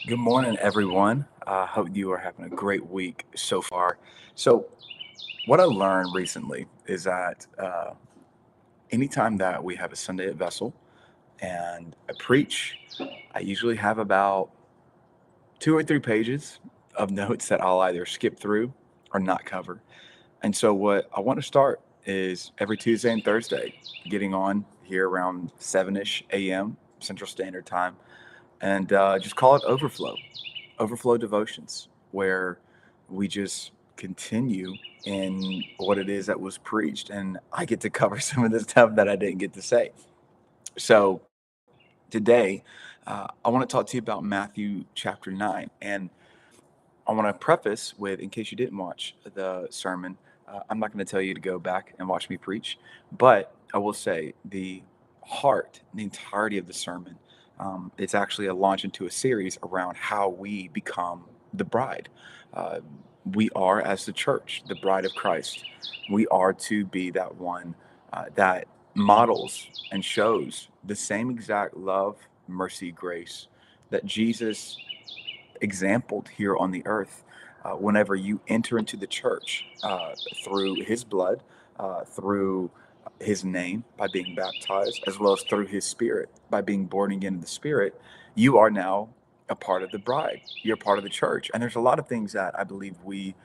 Good morning, everyone. I hope you are having a great week so far. So, what I learned recently is that anytime that we have a Sunday at Vessel and I preach, I usually have about 2 or 3 pages of notes that I'll either skip through or not cover. And so, what I want to start is every Tuesday and Thursday, getting on here around 7 ish a.m. Central Standard Time, and just call it overflow devotions, where we just continue in what it is that was preached, and I get to cover some of the stuff that I didn't get to say. So today, I want to talk to you about Matthew chapter 9, and I want to preface with, in case you didn't watch the sermon, I'm not going to tell you to go back and watch me preach, but I will say the entirety of the sermon, it's actually a launch into a series around how we become the bride. Uh, we are, as the church, the bride of Christ. We are to be that one that models and shows the same exact love, mercy, grace that Jesus exampled here on the earth. Whenever you enter into the church through his blood, through his name by being baptized, as well as through his spirit by being born again in the spirit, you are now a part of the bride. You're part of the church. And there's a lot of things that I believe we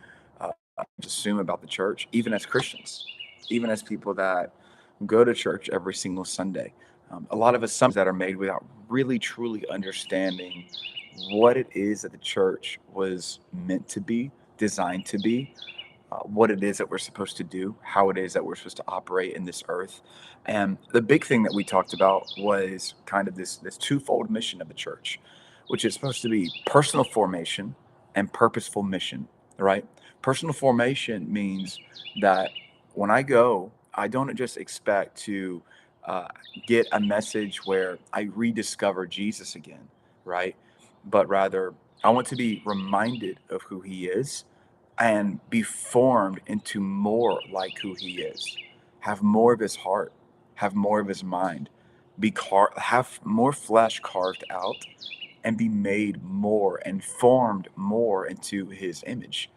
assume about the church, even as Christians, even as people that go to church every single Sunday. A lot of assumptions that are made without really truly understanding what it is that the church was meant to be, designed to be, what it is that we're supposed to do, how it is that we're supposed to operate in this earth. And the big thing that we talked about was kind of this twofold mission of the church, which is supposed to be personal formation and purposeful mission, right? Personal formation means that when I go, I don't just expect to uh, get a message where I rediscover Jesus again, right? But rather, I want to be reminded of who he is and be formed into more like who he is. Have more of his heart, have more of his mind, have more flesh carved out, and be made more and formed more into his image.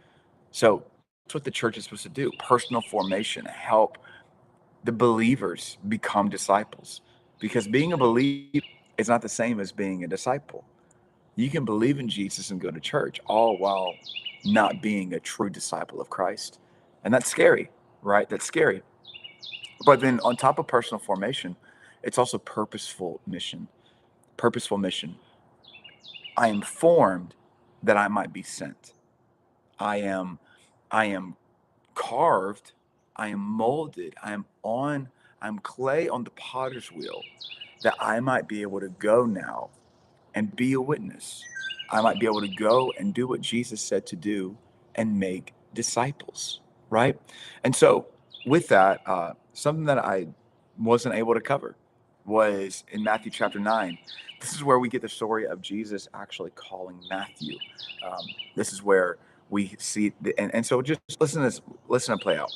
So that's what the church is supposed to do: personal formation, help the believers become disciples. Because being a believer is not the same as being a disciple. You can believe in Jesus and go to church, all while not being a true disciple of Christ. And that's scary, right? That's scary. But then on top of personal formation, it's also purposeful mission. Purposeful mission. I am formed that I might be sent. I am I am carved, I am molded, I'm clay on the potter's wheel, that I might be able to go now and be a witness. I might be able to go and do what Jesus said to do and make disciples, right? And so, with that, something that I wasn't able to cover was in Matthew chapter 9. This is where we get the story of Jesus actually calling Matthew. This is where we see, and so just listen to this, listen to play out.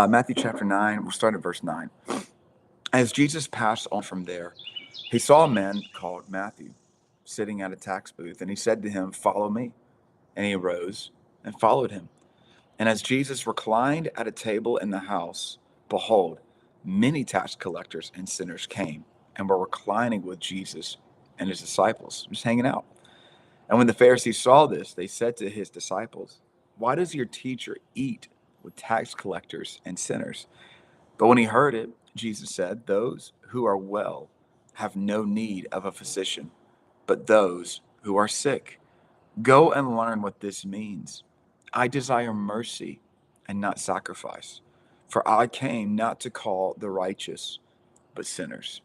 Matthew chapter 9, we'll start at verse 9. As Jesus passed on from there, he saw a man called Matthew sitting at a tax booth, and he said to him, "Follow me." And he arose and followed him. And as Jesus reclined at a table in the house, behold, many tax collectors and sinners came and were reclining with Jesus and his disciples, just hanging out. And when the Pharisees saw this, they said to his disciples, "Why does your teacher eat with tax collectors and sinners?" But when he heard it, Jesus said, "Those who are well have no need of a physician, but those who are sick. Go and learn what this means. I desire mercy and not sacrifice, for I came not to call the righteous, but sinners."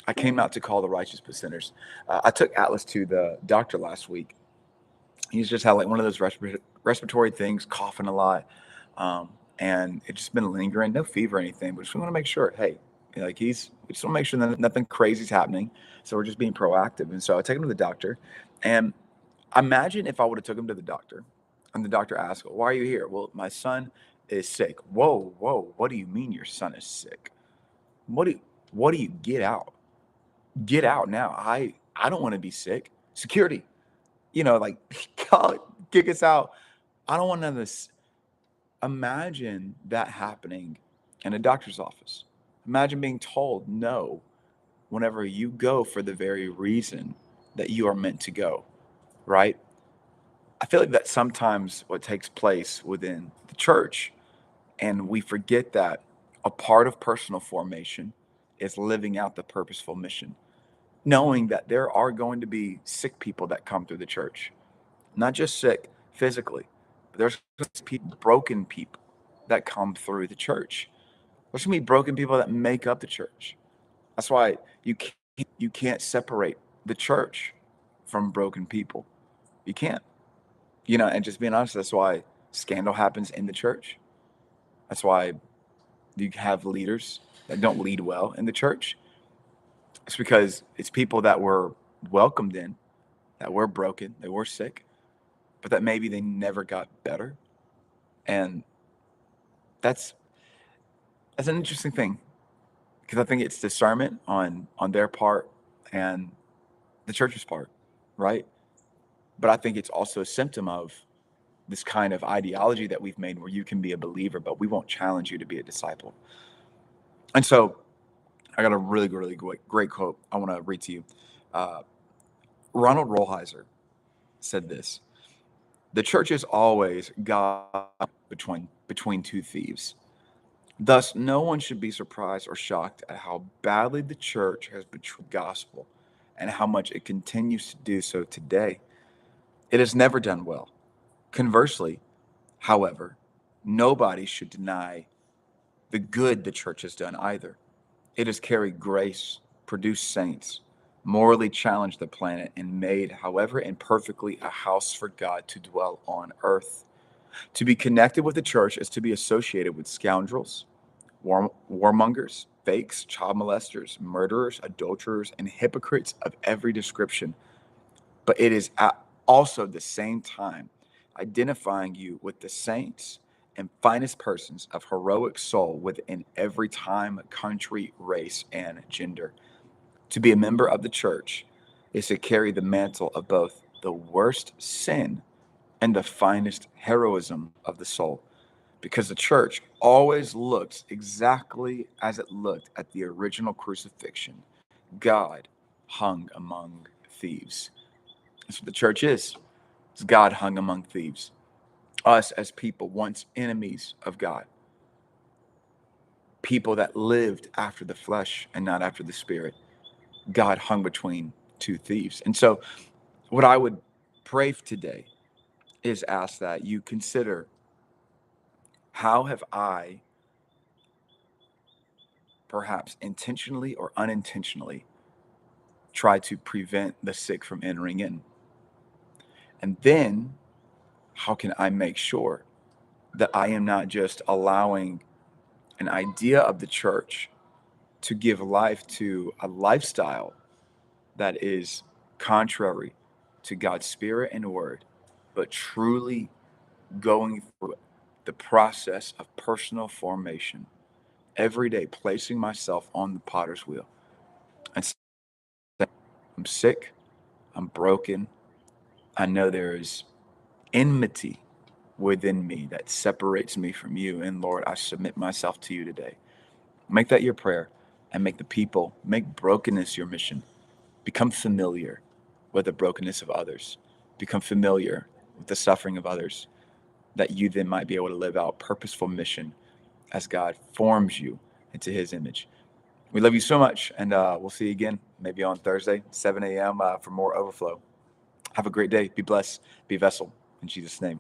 I came not to call the righteous, but sinners. I took Atlas to the doctor last week. He's just had like one of those respiratory things, coughing a lot. And it's just been lingering, no fever or anything, but just want to make sure, hey, like we just want to make sure that nothing crazy is happening. So we're just being proactive. And so I take him to the doctor, and imagine if I would have took him to the doctor and the doctor asked, "Well, why are you here?" "Well, my son is sick." Whoa, whoa. What do you mean your son is sick? What do you get out? Get out now. I don't want to be sick. security, like, call it, kick us out. I don't want none of this. Imagine that happening in a doctor's office. Imagine being told no whenever you go for the very reason that you are meant to go, right? I feel like that's sometimes what takes place within the church. And we forget that a part of personal formation is living out the purposeful mission, knowing that there are going to be sick people that come through the church, not just sick physically, but there's broken people that come through the church. There's going to be broken people that make up the church. That's why you can't separate the church from broken people. You can't. And just being honest, that's why scandal happens in the church. That's why you have leaders that don't lead well in the church. It's because it's people that were welcomed in, that were broken, they were sick, but that maybe they never got better. And that's an interesting thing, because I think it's discernment on their part and the church's part, right? But I think it's also a symptom of this kind of ideology that we've made, where you can be a believer, but we won't challenge you to be a disciple. And so I got a really, really great quote I want to read to you. Uh, Ronald Rolheiser said this: "The church is always God between two thieves. Thus, no one should be surprised or shocked at how badly the church has betrayed the gospel and how much it continues to do so today. It has never done well. Conversely, however, nobody should deny the good the church has done either. It has carried grace, produced saints, morally challenged the planet, and made, however imperfectly, a house for God to dwell on earth. To be connected with the church is to be associated with scoundrels, warmongers, fakes, child molesters, murderers, adulterers, and hypocrites of every description. But it is at also the same time identifying you with the saints and finest persons of heroic soul within every time, country, race, and gender. To be a member of the church is to carry the mantle of both the worst sin and the finest heroism of the soul, because the church always looks exactly as it looked at the original crucifixion. God hung among thieves." That's what the church is. It's God hung among thieves. Us as people, once enemies of God, people that lived after the flesh and not after the spirit, God hung between two thieves. And so, what I would pray today is ask that you consider, how have I, perhaps intentionally or unintentionally, tried to prevent the sick from entering in? And then, how can I make sure that I am not just allowing an idea of the church to give life to a lifestyle that is contrary to God's spirit and word, but truly going through the process of personal formation every day, placing myself on the potter's wheel and saying, I'm sick, I'm broken, I know there is enmity within me that separates me from you, and Lord, I submit myself to you today. Make that your prayer, and make brokenness your mission. Become familiar with the brokenness of others. Become familiar with the suffering of others, that you then might be able to live out purposeful mission as God forms you into his image. We love you so much, and we'll see you again, maybe on Thursday, 7 a.m. For more overflow. Have a great day. Be blessed. Be a vessel. In Jesus' name.